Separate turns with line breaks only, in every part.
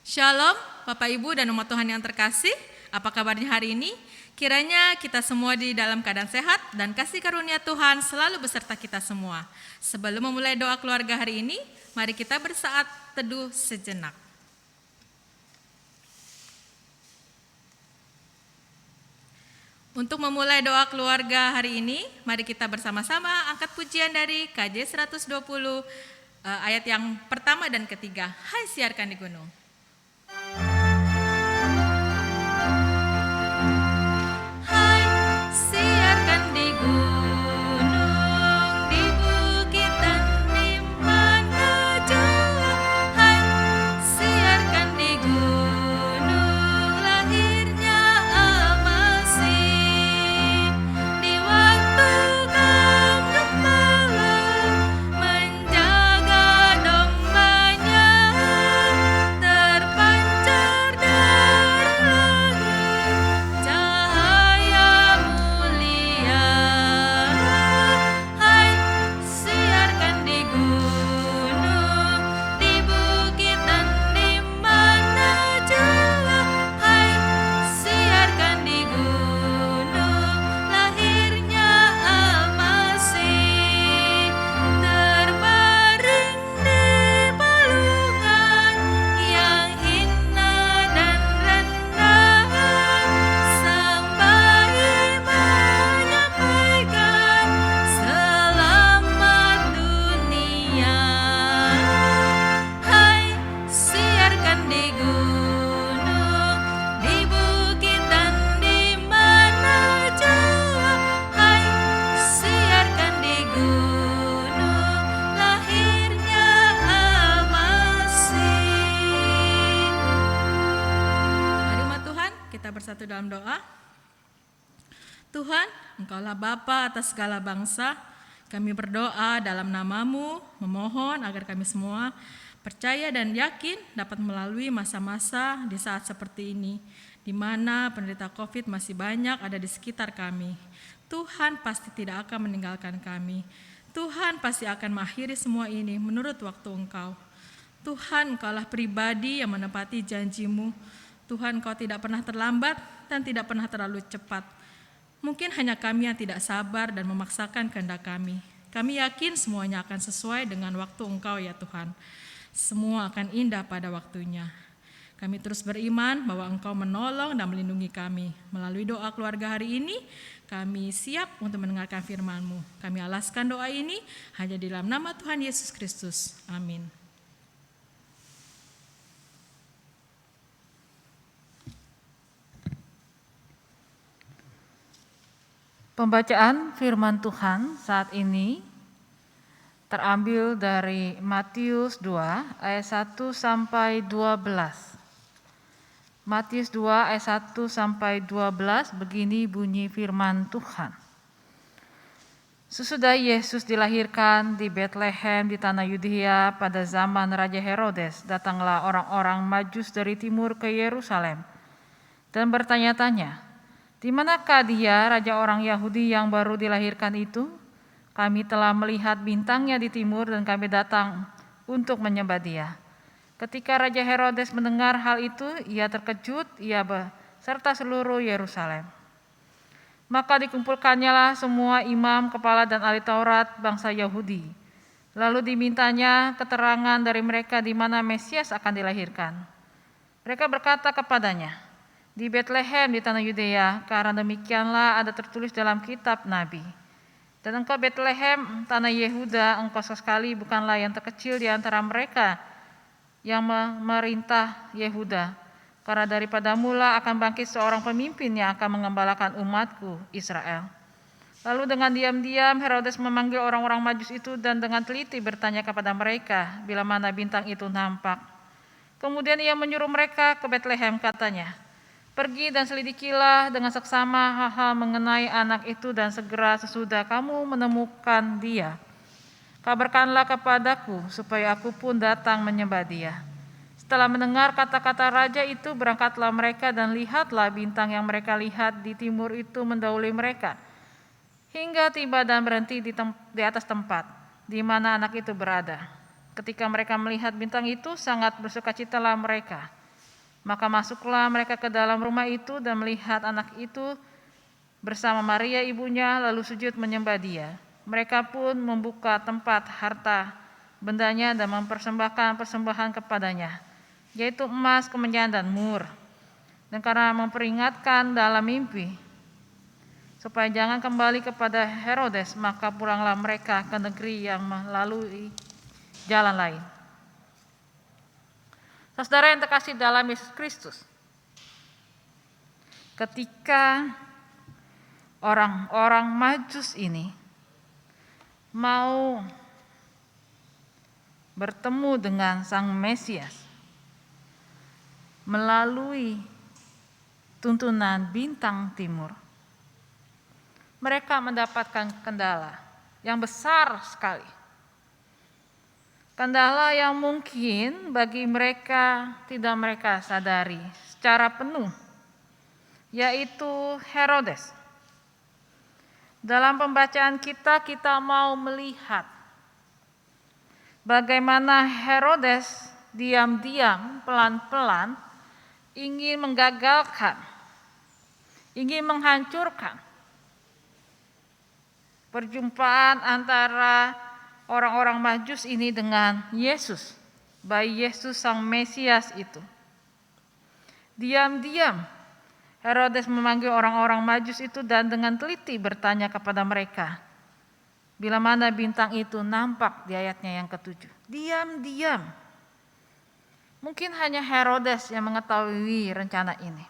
Shalom, Bapak Ibu dan umat Tuhan yang terkasih. Apa kabarnya hari ini? Kiranya kita semua di dalam keadaan sehat dan kasih karunia Tuhan selalu beserta kita semua. Sebelum memulai doa keluarga hari ini, mari kita bersaat teduh sejenak. Untuk memulai doa keluarga hari ini, mari kita bersama-sama angkat pujian dari KJ 120 ayat yang pertama dan ketiga. Hai siarkan di gunung. Hai siarkan di gunung, di bukit dan di mana jua. Hai siarkan di gunung, lahirnya Al-Masih. Di waktu kaum gembala menjaga dombanya, terpancar dari langit cahaya mulia. Hai siarkan di gunung, di bukit dan di mana jua. Hai siarkan di gunung, lahirnya Al-Masih. Terbaring di palungan yang hina dan rendah, sang bayi menyampaikan selamat dunia. Hai siarkan di gunung, di bukit dan di mana jua. Hai siarkan di gunung, lahirnya Al-Masih. Mari umat Tuhan, kita bersatu dalam doa. Tuhan, Engkaulah Bapa atas segala bangsa. Kami berdoa dalam nama-Mu, memohon agar kami semua percaya dan yakin dapat melalui masa-masa di saat seperti ini, di mana penderita COVID masih banyak ada di sekitar kami. Tuhan pasti tidak akan meninggalkan kami. Tuhan pasti akan mengakhiri semua ini menurut waktu Engkau. Tuhan, Engkaulah pribadi yang menepati janji-Mu. Tuhan, Engkau tidak pernah terlambat dan tidak pernah terlalu cepat. Mungkin hanya kami yang tidak sabar dan memaksakan kehendak kami. Kami yakin semuanya akan sesuai dengan waktu Engkau ya Tuhan. Semua akan indah pada waktunya. Kami terus beriman bahwa Engkau menolong dan melindungi kami. Melalui doa keluarga hari ini, kami siap untuk mendengarkan firman-Mu. Kami alaskan doa ini hanya di dalam nama Tuhan Yesus Kristus. Amin.
Pembacaan firman Tuhan saat ini terambil dari Matius 2 ayat 1 sampai 12. Matius 2 ayat 1 sampai 12 begini bunyi firman Tuhan. Sesudah Yesus dilahirkan di Betlehem di tanah Yudea pada zaman Raja Herodes, datanglah orang-orang Majus dari timur ke Yerusalem dan bertanya-tanya, "Di manakah dia, raja orang Yahudi yang baru dilahirkan itu? Kami telah melihat bintangnya di timur dan kami datang untuk menyembah dia." Ketika Raja Herodes mendengar hal itu, ia terkejut, ia beserta seluruh Yerusalem. Maka dikumpulkannyalah semua imam, kepala dan ahli Taurat bangsa Yahudi. Lalu dimintanya keterangan dari mereka di mana Mesias akan dilahirkan. Mereka berkata kepadanya, "Di Betlehem di tanah Yudea, karena demikianlah ada tertulis dalam kitab Nabi. Dan engkau Betlehem, tanah Yehuda, engkau sekali bukanlah yang terkecil di antara mereka yang memerintah Yehuda, karena daripadamu lah akan bangkit seorang pemimpin yang akan mengembalakan umatku Israel." Lalu dengan diam-diam Herodes memanggil orang-orang Majus itu dan dengan teliti bertanya kepada mereka bila mana bintang itu nampak. Kemudian ia menyuruh mereka ke Betlehem, katanya, "Pergi dan selidikilah dengan seksama hal-hal mengenai anak itu dan segera sesudah kamu menemukan dia, kabarkanlah kepadaku supaya aku pun datang menyembah dia." Setelah mendengar kata-kata raja itu, berangkatlah mereka dan lihatlah bintang yang mereka lihat di timur itu mendahului mereka, hingga tiba dan berhenti di atas tempat di mana anak itu berada. Ketika mereka melihat bintang itu, sangat bersukacitalah mereka. Maka masuklah mereka ke dalam rumah itu dan melihat anak itu bersama Maria ibunya, lalu sujud menyembah dia. Mereka pun membuka tempat harta bendanya dan mempersembahkan persembahan kepadanya, yaitu emas, kemenyan, dan mur. Dan karena memperingatkan dalam mimpi supaya jangan kembali kepada Herodes, maka pulanglah mereka ke negeri yang melalui jalan lain. Saudara yang terkasih dalam Yesus Kristus, ketika orang-orang Majus ini mau bertemu dengan Sang Mesias melalui tuntunan bintang timur, mereka mendapatkan kendala yang besar sekali. Kendala yang mungkin bagi mereka tidak mereka sadari secara penuh, yaitu Herodes. Dalam pembacaan kita mau melihat bagaimana Herodes diam-diam, pelan-pelan ingin menggagalkan, ingin menghancurkan perjumpaan antara orang-orang Majus ini dengan Yesus, bayi Yesus Sang Mesias itu. Diam-diam Herodes memanggil orang-orang Majus itu dan dengan teliti bertanya kepada mereka, bila mana bintang itu nampak di ayatnya yang ke-7. Diam-diam. Mungkin hanya Herodes yang mengetahui rencana ini.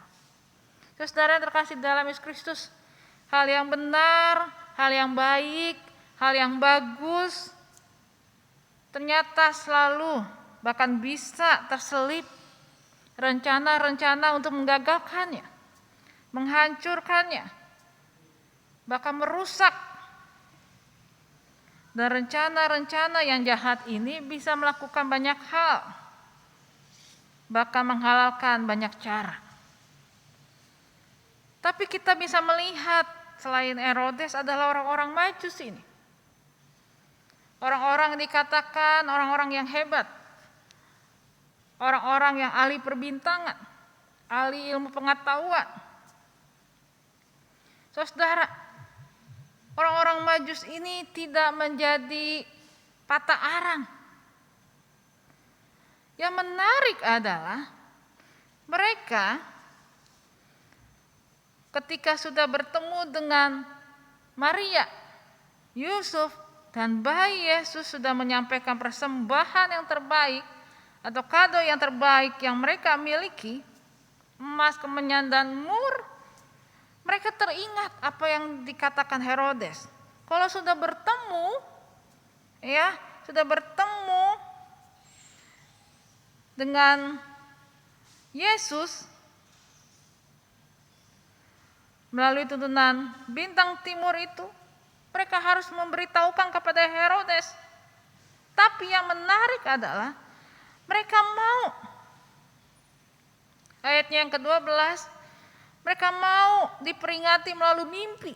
Saudara yang terkasih dalam Yesus Kristus, hal yang benar, hal yang baik, hal yang bagus, ternyata selalu bahkan bisa terselip rencana-rencana untuk menggagalkannya, menghancurkannya, bahkan merusak. Dan rencana-rencana yang jahat ini bisa melakukan banyak hal, bahkan menghalalkan banyak cara. Tapi kita bisa melihat selain Herodes adalah orang-orang Majus ini. Orang-orang dikatakan orang-orang yang hebat, orang-orang yang ahli perbintangan, ahli ilmu pengetahuan. Saudara, orang-orang Majus ini tidak menjadi patah arang. Yang menarik adalah mereka ketika sudah bertemu dengan Maria, Yusuf, dan bayi Yesus sudah menyampaikan persembahan yang terbaik atau kado yang terbaik yang mereka miliki, emas, kemenyan, dan mur. Mereka teringat apa yang dikatakan Herodes. Kalau sudah bertemu, sudah bertemu dengan Yesus melalui tuntunan bintang timur itu, mereka harus memberitahukan kepada Herodes. Tapi yang menarik adalah mereka mau. Ayatnya yang ke-12, mereka mau diperingati melalui mimpi.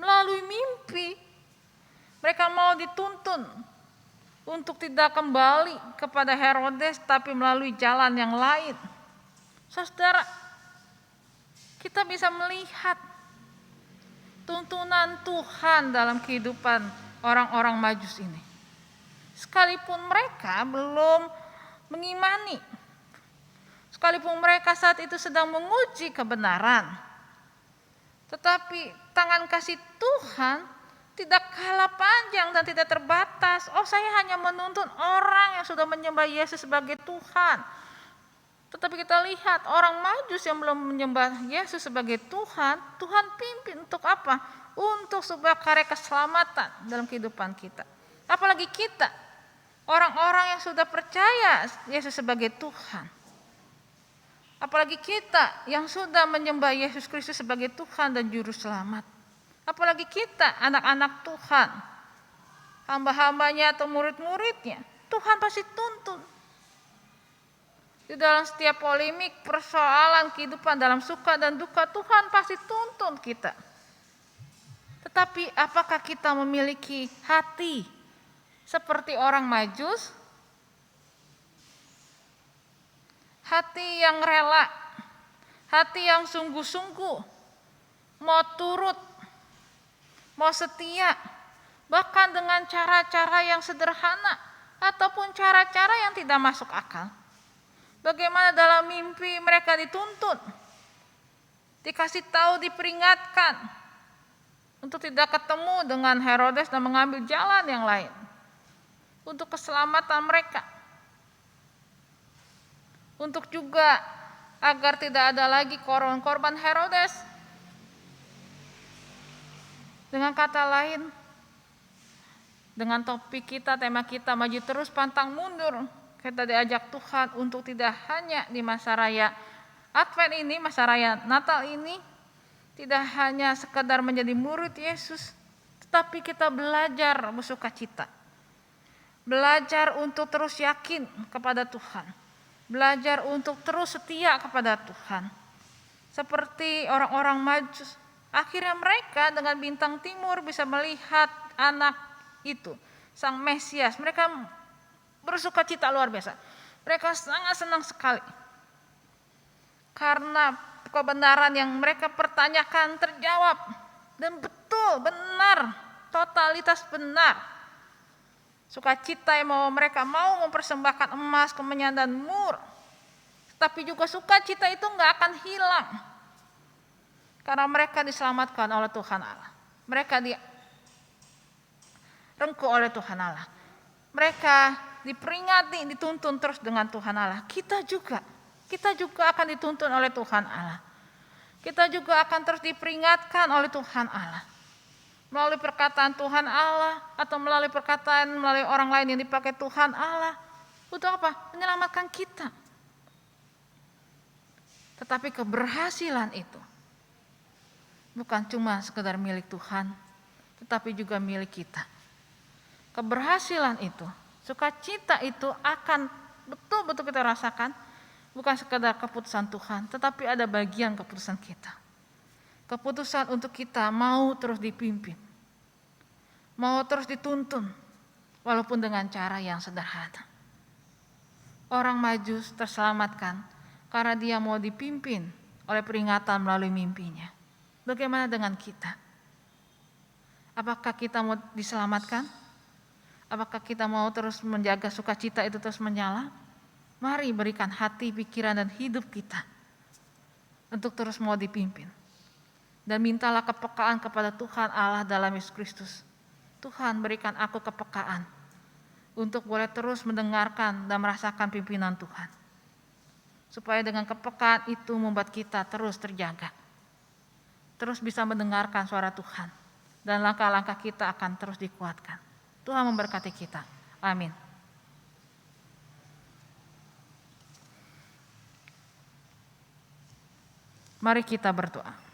Melalui mimpi, mereka mau dituntun untuk tidak kembali kepada Herodes, tapi melalui jalan yang lain. Saudara, kita bisa melihat tuntunan Tuhan dalam kehidupan orang-orang Majus ini. Sekalipun mereka belum mengimani, sekalipun mereka saat itu sedang menguji kebenaran, tetapi tangan kasih Tuhan tidak kalah panjang dan tidak terbatas. Oh, saya hanya menuntun orang yang sudah menyembah Yesus sebagai Tuhan. Tetapi kita lihat orang Majus yang belum menyembah Yesus sebagai Tuhan, Tuhan pimpin untuk apa? Untuk sebuah karya keselamatan dalam kehidupan kita. Apalagi kita, orang-orang yang sudah percaya Yesus sebagai Tuhan. Apalagi kita yang sudah menyembah Yesus Kristus sebagai Tuhan dan Juru Selamat. Apalagi kita, anak-anak Tuhan, hamba-hambanya atau murid-muridnya, Tuhan pasti tuntun. Di dalam setiap polemik, persoalan kehidupan dalam suka dan duka, Tuhan pasti tuntun kita. Tetapi apakah kita memiliki hati seperti orang Majus? hati yang rela, hati yang sungguh-sungguh, mau turut, mau setia, bahkan dengan cara-cara yang sederhana ataupun cara-cara yang tidak masuk akal. Bagaimana dalam mimpi mereka dituntut, dikasih tahu, diperingatkan untuk tidak ketemu dengan Herodes dan mengambil jalan yang lain untuk keselamatan mereka. Untuk juga agar tidak ada lagi korban Herodes. Dengan kata lain, dengan topik kita, tema kita maju terus pantang mundur, kita diajak Tuhan untuk tidak hanya di masa raya Advent ini, masa raya Natal ini, tidak hanya sekedar menjadi murid Yesus, tetapi kita belajar bersukacita. Belajar untuk terus yakin kepada Tuhan. Belajar untuk terus setia kepada Tuhan. Seperti orang-orang Majus, akhirnya mereka dengan bintang timur bisa melihat anak itu, Sang Mesias. Mereka bersukacita luar biasa. Mereka sangat senang sekali. Karena kebenaran yang mereka pertanyakan terjawab. Dan betul, benar, totalitas benar. Sukacita yang mereka mau mempersembahkan emas, kemenyan, dan mur. Tapi juga sukacita itu enggak akan hilang. Karena mereka diselamatkan oleh Tuhan Allah. Mereka direngkuh oleh Tuhan Allah. Mereka diperingati, dituntun terus dengan Tuhan Allah. Kita juga akan dituntun oleh Tuhan Allah. Kita juga akan terus diperingatkan oleh Tuhan Allah. Melalui perkataan Tuhan Allah atau melalui orang lain yang dipakai Tuhan Allah. Untuk apa? Menyelamatkan kita. Tetapi keberhasilan itu bukan cuma sekedar milik Tuhan, tetapi juga milik kita. Keberhasilan itu, sukacita itu akan betul-betul kita rasakan, bukan sekedar keputusan Tuhan, tetapi ada bagian keputusan kita. Keputusan untuk kita mau terus dipimpin, mau terus dituntun, walaupun dengan cara yang sederhana. Orang Majus terselamatkan karena dia mau dipimpin oleh peringatan melalui mimpinya. Bagaimana dengan kita? Apakah kita mau diselamatkan? Apakah kita mau terus menjaga sukacita itu terus menyala? Mari berikan hati, pikiran, dan hidup kita untuk terus mau dipimpin. Dan mintalah kepekaan kepada Tuhan Allah dalam Yesus Kristus. Tuhan, berikan aku kepekaan untuk boleh terus mendengarkan dan merasakan pimpinan Tuhan. Supaya dengan kepekaan itu membuat kita terus terjaga. Terus bisa mendengarkan suara Tuhan. Dan langkah-langkah kita akan terus dikuatkan. Tuhan memberkati kita. Amin. Mari kita berdoa.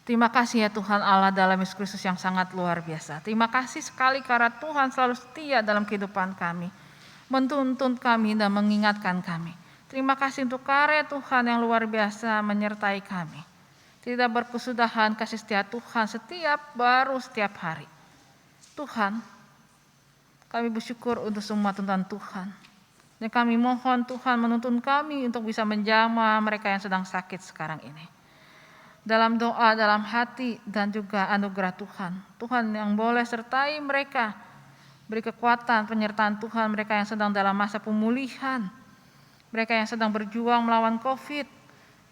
Terima kasih ya Tuhan Allah dalam Yesus Kristus yang sangat luar biasa. Terima kasih sekali karena Tuhan selalu setia dalam kehidupan kami. Menuntun kami dan mengingatkan kami. Terima kasih untuk karya Tuhan yang luar biasa menyertai kami. Tidak berkesudahan kasih setia Tuhan setiap hari. Tuhan, kami bersyukur untuk semua tuntunan Tuhan. Dan kami mohon Tuhan menuntun kami untuk bisa menjamah mereka yang sedang sakit sekarang ini. Dalam doa, dalam hati, dan juga anugerah Tuhan. Tuhan yang boleh sertai mereka. Beri kekuatan, penyertaan Tuhan mereka yang sedang dalam masa pemulihan. Mereka yang sedang berjuang melawan COVID.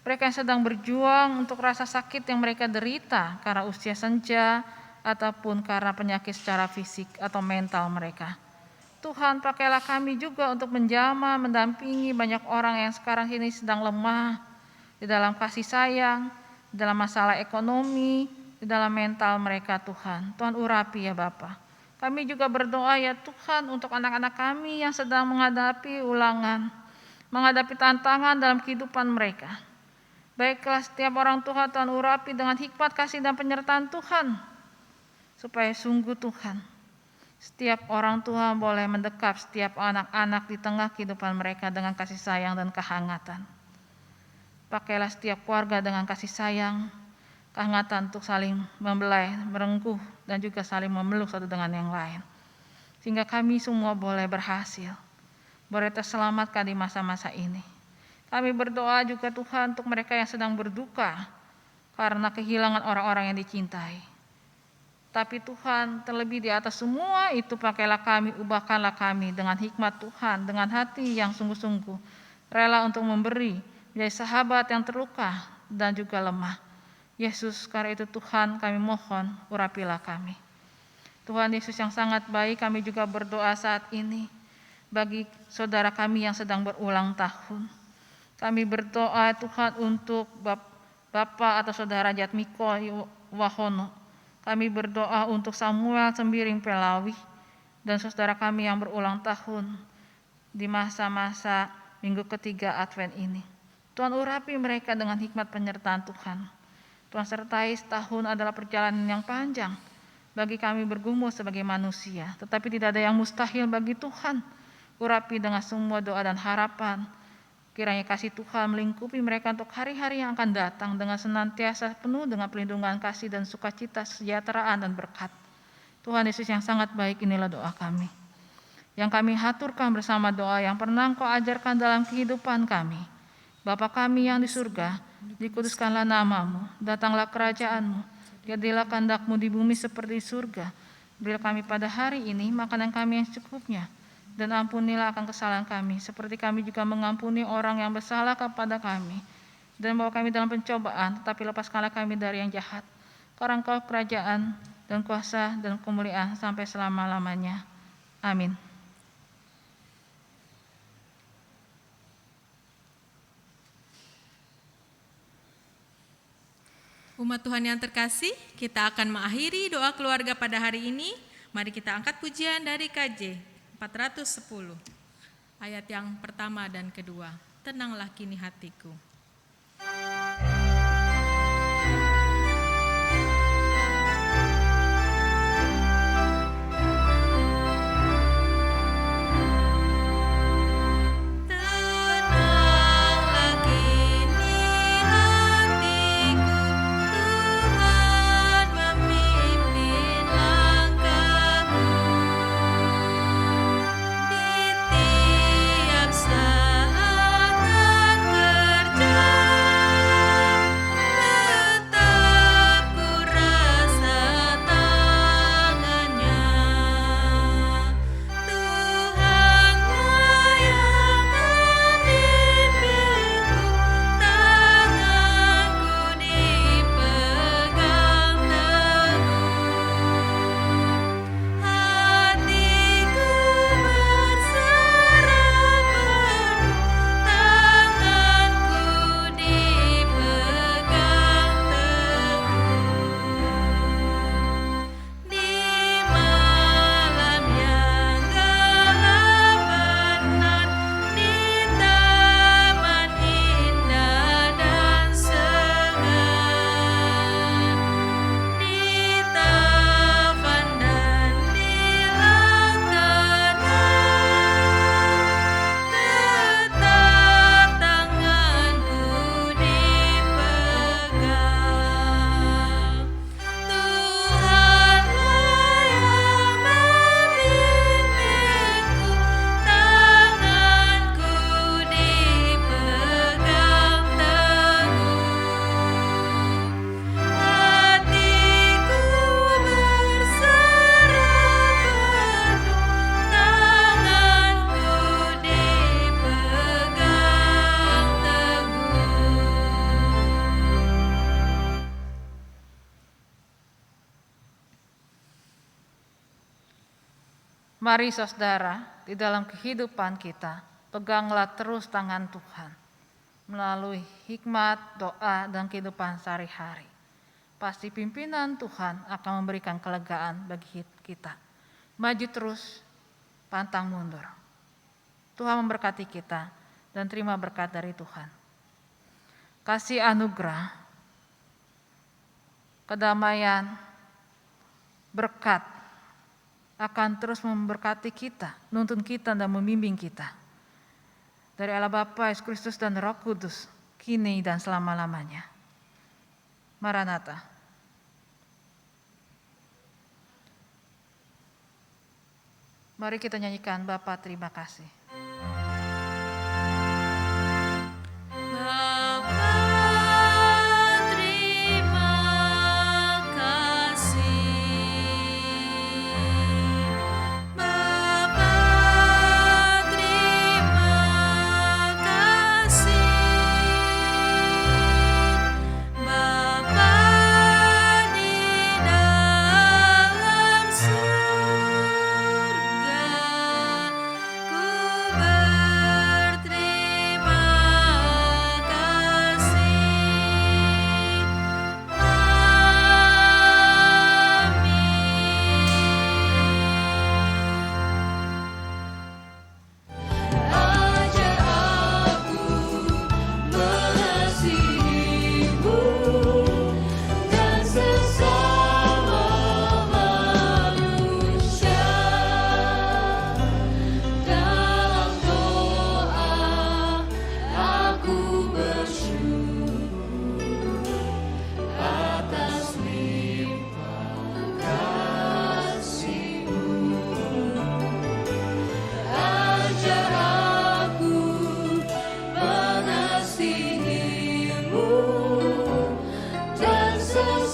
Mereka yang sedang berjuang untuk rasa sakit yang mereka derita karena usia senja ataupun karena penyakit secara fisik atau mental mereka. Tuhan, pakailah kami juga untuk menjamah, mendampingi banyak orang yang sekarang ini sedang lemah di dalam kasih sayang, dalam masalah ekonomi, di dalam mental mereka Tuhan. Tuhan urapi ya Bapa. Kami juga berdoa ya Tuhan untuk anak-anak kami yang sedang menghadapi ulangan, menghadapi tantangan dalam kehidupan mereka. Baiklah setiap orang Tuhan, Tuhan urapi dengan hikmat, kasih dan penyertaan Tuhan. Supaya sungguh Tuhan, setiap orang Tuhan boleh mendekap setiap anak-anak di tengah kehidupan mereka dengan kasih sayang dan kehangatan. Pakailah setiap keluarga dengan kasih sayang, kehangatan untuk saling membelai, merengkuh, dan juga saling memeluk satu dengan yang lain. Sehingga kami semua boleh berhasil boleh terselamatkan di masa-masa ini. Kami berdoa juga Tuhan untuk mereka yang sedang berduka karena kehilangan orang-orang yang dicintai. Tapi Tuhan, terlebih di atas semua itu, pakailah kami, ubahkanlah kami dengan hikmat Tuhan, dengan hati yang sungguh-sungguh rela untuk memberi, menjadi sahabat yang terluka dan juga lemah. Yesus, karena itu Tuhan kami mohon, urapilah kami. Tuhan Yesus yang sangat baik, kami juga berdoa saat ini bagi saudara kami yang sedang berulang tahun. Kami berdoa Tuhan untuk Bapak atau Saudara Jatmiko Wahono. Kami berdoa untuk Samuel Sembiring Pelawi dan saudara kami yang berulang tahun di masa-masa minggu ketiga Advent ini. Tuhan urapi mereka dengan hikmat penyertaan Tuhan. Tuhan sertai, setahun adalah perjalanan yang panjang bagi kami bergumul sebagai manusia, tetapi tidak ada yang mustahil bagi Tuhan. Urapi dengan semua doa dan harapan. Kiranya kasih Tuhan melingkupi mereka untuk hari-hari yang akan datang dengan senantiasa penuh dengan perlindungan, kasih dan sukacita, kesejahteraan dan berkat. Tuhan Yesus yang sangat baik, inilah doa kami. Yang kami haturkan bersama doa yang pernah Engkau ajarkan dalam kehidupan kami. Bapa kami yang di surga, dikuduskanlah namamu, datanglah kerajaanmu, jadilah kehendak-Mu di bumi seperti di surga. Berilah kami pada hari ini makanan kami yang secukupnya, dan ampunilah akan kesalahan kami, seperti kami juga mengampuni orang yang bersalah kepada kami. Dan bawa kami dalam pencobaan, tetapi lepaskanlah kami dari yang jahat. Karena Engkau kerajaan dan kuasa dan kemuliaan sampai selama-lamanya. Amin.
Umat Tuhan yang terkasih, kita akan mengakhiri doa keluarga pada hari ini. Mari kita angkat pujian dari KJ 410, ayat yang pertama dan kedua. Tenanglah kini hatiku.
Mari saudara, di dalam kehidupan kita, peganglah terus tangan Tuhan melalui hikmat, doa, dan kehidupan sehari-hari. Pasti pimpinan Tuhan akan memberikan kelegaan bagi kita. Maju terus, pantang mundur. Tuhan memberkati kita dan terima berkat dari Tuhan. Kasih anugerah, kedamaian, berkat akan terus memberkati kita, nuntun kita dan membimbing kita. Dari Allah Bapa, Yesus Kristus dan Roh Kudus, kini dan selama-lamanya. Maranatha. Mari kita nyanyikan Bapa terima kasih.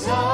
Hosanna.